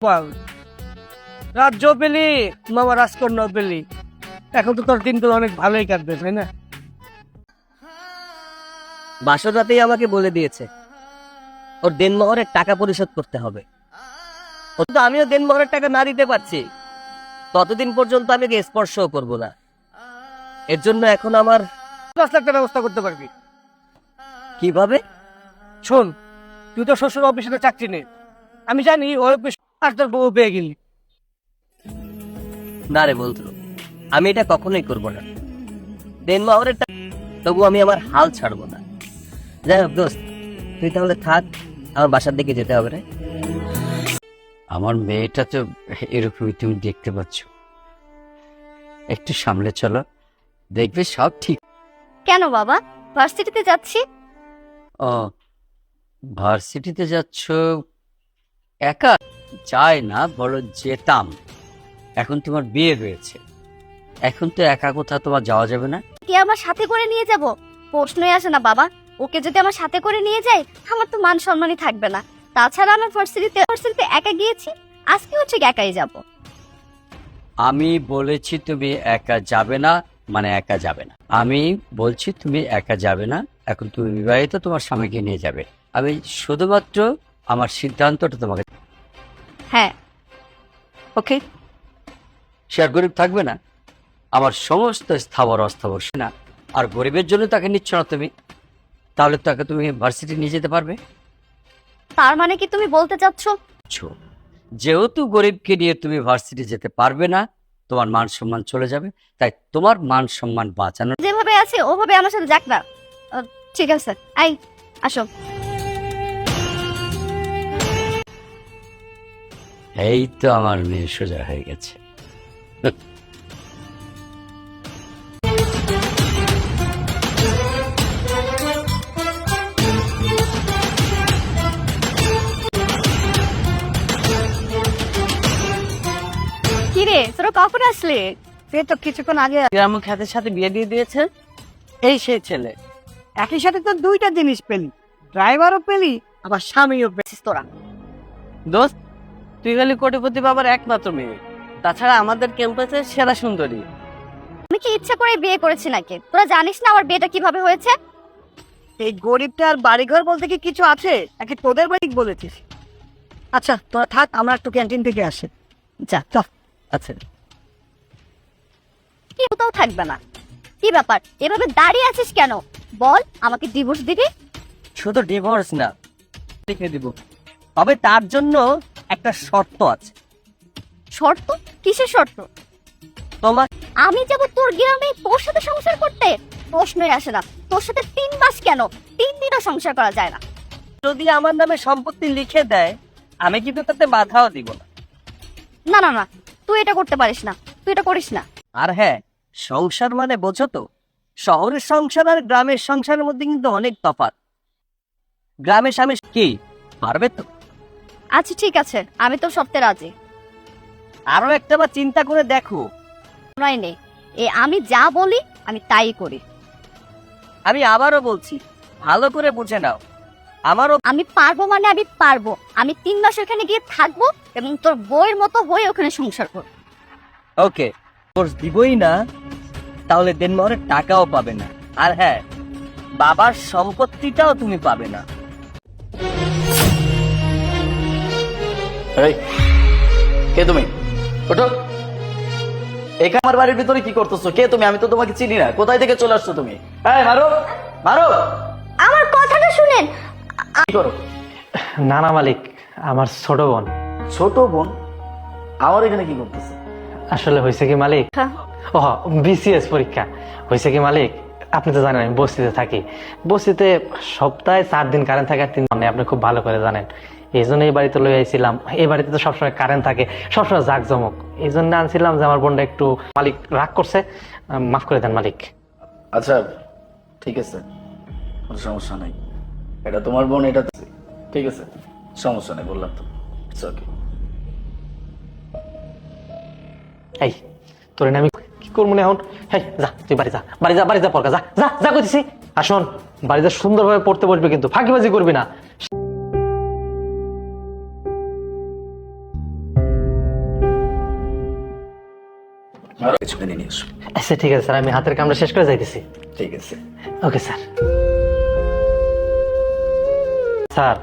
বল, রাজ্য পেলি মামা রাজকন্যা পেলি, এখন তো তোর দিনগুলো অনেক ভালোই কাটবে, তাই না? বাসর রাতেই আমাকে বলে দিয়েছে ওর দেনমোহরের টাকা পরিশোধ করতে হবে। ও তো আমিও দেনমোহরের টাকা না দিতে পারছি, ততদিন পর্যন্ত আমি ওকে স্পর্শও করবো না। এর জন্য এখন আমার 10 লাখ টাকা ব্যবস্থা করতে পারবি। কিভাবে? শোন, তুই তো শ্বশুর অফিসে চাকরি নেই, আমি জানি ওই অফিস আর তোর বউ পেয়ে গেলি। না রে বন্ধু, আমি এটা কখনোই করবো না। দেনমোহরের টাকা তবু আমি আমার হাল ছাড়বো না। যাই হোক দোস্ত, তুই তাহলে থাক, আমার বাসার দিকে যেতে হবে রে। আমার মেয়েটা তো এরকমই, তুমি দেখতে পাচ্ছ। একটু সামলে চলো, দেখবে সব ঠিক। কেন বাবা, ভার্সিটিতে যাচ্ছি? ও, ভার্সিটিতে যাচ্ছ? একা যায় না, বড় যেতাম। এখন তোমার বিয়ে হয়েছে, এখন তো একা কোথাও তোমার যাওয়া যাবে না। কে আমার সাথে করে নিয়ে যাব? প্রশ্নই আসে না বাবা। ওকে যদি আমার সাথে করে নিয়ে যাই, আমার তো মান সম্মানই থাকবে না। তাছাড়া আমি ভার্সিটিতে একা গিয়েছি, আজকে হচ্ছে একাই যাব। আমি বলেছি তুমি একা যাবে না, মানে একা যাবে না। আমি বলছি তুমি একা যাবে না, এখন তুমি বিবাহিত, তোমার স্বামীকে নিয়ে যাবে। আমি শুধুমাত্র আমার সিদ্ধান্তটা তোমাকে। হ্যাঁ। ওকে, সে আর গরিব থাকবে না। আমার সমস্ত স্থাবর অস্থাবর না, আর গরিবের জন্য তাকে নিচ্ছ না তুমি, তাহলে তাকে তুমি ভার্সিটি নিয়ে যেতে পারবে? তার মানে কি তুমি বলতে চাচ্ছ? যেহেতু গরিবকে নিয়ে তুমি ভার্সিটি যেতে পারবে না, তোমার মান সম্মান চলে যাবে, তাই তোমার মান সম্মান বাঁচানো। যেভাবে আছে ওভাবে আমার সাথে যাক না। ঠিক আছে, আই আসো। এই তো আমার মেয়ে সোজা হয়ে গেছে। কি রে, তোরা কখন আসলে? সে তো কিছুক্ষণ আগে গ্রাম খ্যাতের সাথে বিয়ে দিয়ে দিয়েছে, এই সেই ছেলে। একই সাথে তো দুইটা জিনিস পেলি, ড্রাইভারও পেলি আবার স্বামীও পেয়েছিস তোরা। দোস্ত, তুই গেলি কোটিপতি বাবার একমাত্র মেয়ে, তাছাড়া আমাদের ক্যাম্পাসের সেরা সুন্দরী। আমি কি ইচ্ছা করে বিয়ে করেছি নাকি? তোরা জানিস না আমার বিয়েটা কিভাবে হয়েছে? এই গরিবটা আর বাড়িঘর বলতে কি কিছু আছে নাকি তোদের বাড়ি বলেছিস? আচ্ছা তোরা থাক, আমরা একটু ক্যান্টিন থেকে আসি। যা। আচ্ছা, কি কোথাও থাকবে না। কি ব্যাপার, এভাবে দাঁড়িয়ে আছিস কেন? বল, আমাকে ডিভোর্স দিবি? শুধু ডিভোর্স না, লিখে দিব। তবে তার জন্য একটা শর্ত আছে। শর্ত? কিসের শর্ত? তোমার আমি যাব তোর গ্রামে তোর সাথে সংসার করতে? প্রশ্নই আসে না। তোর সাথে 3 মাস কেন, 3 দিনও সংসার করা যায় না। যদি আমার নামে সম্পত্তি লিখে দেয়, আমি কিন্তু তাতে বাধাও দিব না। না না না, তুই এটা করতে পারিস না, তুই এটা করিস না। আর হ্যাঁ, সংসার মানে বোঝো তো, শহরের সংসার আর গ্রামের সংসারের মধ্যে কিন্তু অনেক তফাৎ। গ্রামের স্বামী কি পারবে তো? আচ্ছা ঠিক আছে, আমি তো সত্যি রাজি। আরো একটা বার চিন্তা করে দেখো। নয় নেই, আমি যা বলি আমি তাই করি। আমি আবারও বলছি, ভালো করে বুঝে নাও। আমারও আমি পারবো মানে আমি পারবো। আমি 3 মাস ওখানে গিয়ে থাকবো এবং তোর বউয়ের মতো হয়ে ওখানে সংসার করবো। ওকে, কোর্স দিবই না, তাহলে দেনমোহরের টাকাও পাবে না। আর হ্যাঁ, বাবার সম্পত্তিটাও তুমি পাবে না। এই, কে তুমি? ওঠো। এখানে আমার বাড়ির ভিতরে কি করতেছো? কে তুমি? আমি তো তোমাকে চিনি না। কোথায় থেকে চলে আসছো তুমি? এই মারো, মারো। আমার কথাটা শুনেন। কি করো? নানা মালিক, আমার ছোট বোন। ছোট বোন আমার এখানে কি করতেছে? আসলে হয়েছে কি মালিক, ও বিসিএস পরীক্ষা হয়েছে কি মালিক, আপনি তো জানেন আমি বস্তিতে থাকি। বস্তিতে সপ্তাহে 4 দিন কারেন্ট থাকে আর 3 দিন আপনি খুব ভালো করে জানেন। এই জন্য এই বাড়িতে লই আইছিলাম। এই বাড়িতে তো সবসময় কারেন্ট থাকে, সবসময় জাঁকজমক। এই জন্য আনছিলাম যে আমার বোনটা একটু, মালিক রাগ করছে, মাফ করে দেন মালিক। আচ্ছা ঠিক আছে, কোনো সমস্যা নাই। এটা তোমার বোন, এটা ঠিক আছে, সমস্যা নেই, বললাম তো। It's okay. এই তোরে না আমি কি করবো না এখন? হেই যা, তুই বাড়ি যা, বাড়ি যা, বাড়ি যা, পড়কা যা, যা যা কইতেছি। আর শোন, বাড়িতে সুন্দরভাবে পড়তে বসবে কিন্তু ফাঁকিবাজি করবি না। আরো কিছু কিনে নিয়ে এসো। আচ্ছা ঠিক আছে স্যার, আমি হাতের কামটা শেষ করে যাইতেছি। ঠিক আছে। Okay sir. স্যার,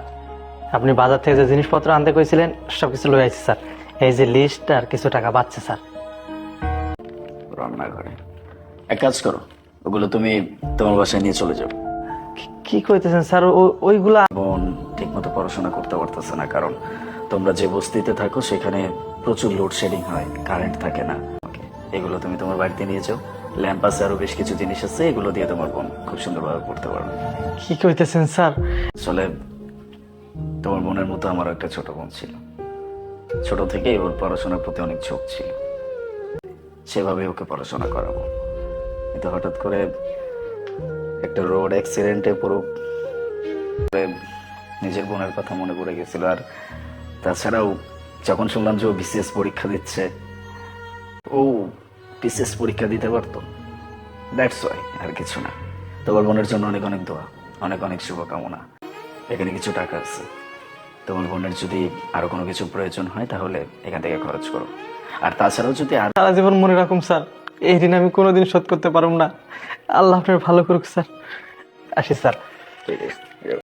আপনি বাজার থেকে যে জিনিসপত্র আনতে কইছিলেন সবকিছু লয়ে আইছি স্যার। এই যে লিস্ট আর কিছু টাকা বাঁচছে স্যার। রান্নাঘরে এক কাজ করো, ওগুলো তুমি তোমার বাসায় নিয়ে চলে যাও। কি কইতেছেন স্যার? ওইগুলা বোন ঠিক মতো পড়াশোনা করতে পারতেছে না, কারণ তোমরা যে বস্তিতে থাকো সেখানে প্রচুর লোডশেডিং হয়, কারেন্ট থাকে না। এগুলো তুমি তোমার বাড়িতে নিয়ে যাও। ল্যাম্পাসে আরো বেশ কিছু জিনিস আছে, এগুলো দিয়ে তোমার বোন খুব সুন্দরভাবে পড়তে পারবে। কি কইতেছেন স্যার? আসলে তোমার বোনের মতো আমারও একটা ছোট বোন ছিল। ছোট থেকেই ওর পড়াশোনার প্রতি অনেক ঝোঁক ছিল, সেভাবে ওকে পড়াশোনা করাবো। কিন্তু হঠাৎ করে একটা রোড অ্যাক্সিডেন্টে পুরো নিজের বোনের কথা মনে পড়ে গেছিল। আর তাছাড়াও যখন শুনলাম যে ও বিসিএস পরীক্ষা দিচ্ছে, ও বিসিএস পরীক্ষা দিতে পারতো, দ্যাটস ওয়াই, আর কিছু না। তোমার বোনের জন্য অনেক অনেক দোয়া, অনেক অনেক শুভকামনা। এখানে কিছু টাকা আছে, তোমার বোনের যদি আরো কোনো কিছু প্রয়োজন হয় তাহলে এখান থেকে খরচ করো। আর তাছাড়াও যদি আর সারা জীবন মনে রাখুন স্যার, এই ঋণ আমি কোনোদিন শোধ করতে পারব না। আল্লাহ আপনার ভালো করুক স্যার। আসি স্যার। ঠিক আছে।